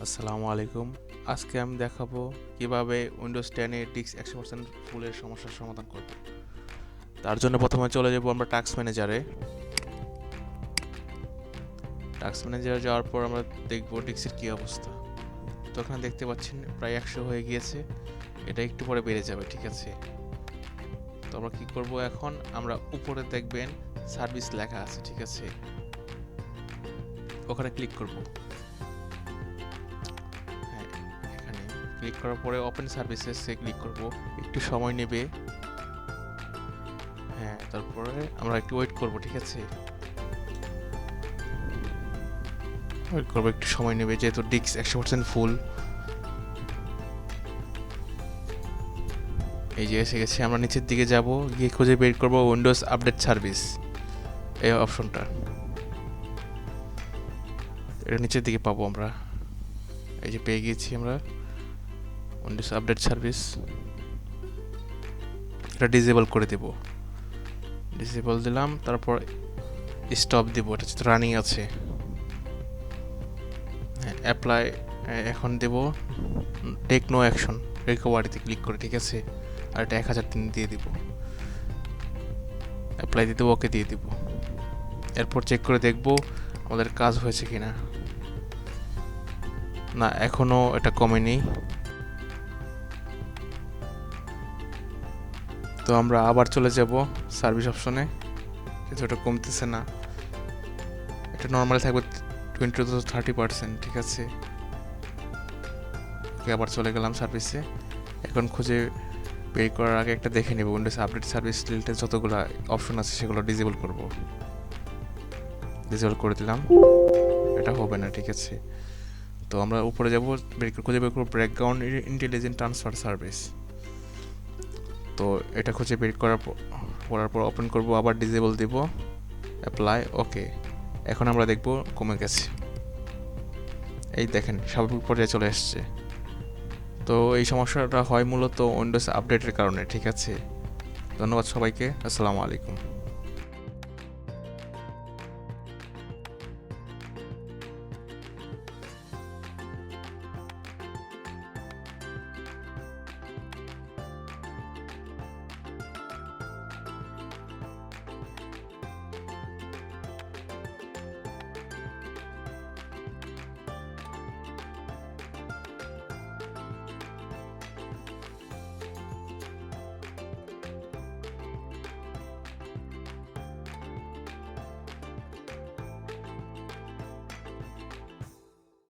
আসসালামু আলাইকুম। আজকে আমি দেখাবো কিভাবে উইন্ডোজ 10 এ ডিস্ক 100% ফুলের সমস্যার সমাধান করব। তার জন্য প্রথমে চলে যাব আমরা টাস্ক ম্যানেজারে। টাস্ক ম্যানেজারে যাওয়ার পর আমরা দেখব ডিস্কের কী অবস্থা। তো এখানে দেখতে পাচ্ছেন প্রায় 100 হয়ে গিয়েছে। এটা একটু পরে বেড়ে যাবে, ঠিক আছে? তো আমরা কী করব এখন? আমরা উপরে দেখবেন সার্ভিস লেখা আছে, ঠিক আছে? ওখানে ক্লিক করব। হ্যাঁ, এখানে ক্লিক করার পরে ওপেন সার্ভিসেসে ক্লিক করব। একটু সময় নেবে। হ্যাঁ, তারপরে আমরা একটু ওয়েট করব, ঠিক আছে? ওয়েট করব, একটু সময় নেবে যেহেতু ডিস্ক 100% ফুল। এই যে এসে গেছে। আমরা নিচের দিকে যাব, গিয়ে খুঁজে বের করব উইন্ডোজ আপডেট সার্ভিস, এই অপশনটা। এটা নিচের দিকে পাবো আমরা। এই যে পেয়ে গিয়েছি আমরা উইন্ডোজ আপডেট সার্ভিস। এটা ডিসেবল করে দেব। ডিসেবল দিলাম, তারপর স্টপ দিব। এটা যেহেতু রানিং আছে। হ্যাঁ, অ্যাপ্লাই এখন দেব টেক নো অ্যাকশন রিকভারিতে ক্লিক করে, ঠিক আছে? আর এটা 1000 দিন দিয়ে দিব। অ্যাপ্লাই দিয়ে দেবো, ওকে দিয়ে দিব। এরপর চেক করে দেখব আমাদের কাজ হয়েছে কিনা। না, এখনও এটা কমেনি। তো আমরা আবার চলে যাব সার্ভিস অপশনে, কিন্তু এটা কমতেছে না। এটা নর্মাল থাকবে 20-30%, ঠিক আছে? ওকে, আবার চলে গেলাম সার্ভিসে। এখন খুঁজে বের করার আগে একটা দেখে নেব উইন্ডোজ আপডেট সার্ভিস রিলেটেড যতগুলো অপশন আছে সেগুলো ডিসেবল করব। ডিসেবল করে দিলাম। এটা হবে না, ঠিক আছে? তো আমরা উপরে যাব, খুঁজে বের করবো ব্যাকগ্রাউন্ড ইন্টেলিজেন্ট ট্রান্সফার সার্ভিস। তো এটা খুঁজে বের করার পর ওপেন করব, আবার ডিসেবল দিব, অ্যাপ্লাই, ওকে। এখন আমরা দেখব কমে গেছে। এই দেখেন স্বাভাবিক পর্যায়ে চলে আসছে। তো এই সমস্যাটা হয় মূলত উইন্ডোজ আপডেটের কারণে, ঠিক আছে? ধন্যবাদ সবাইকে। আসসালামু আলাইকুম।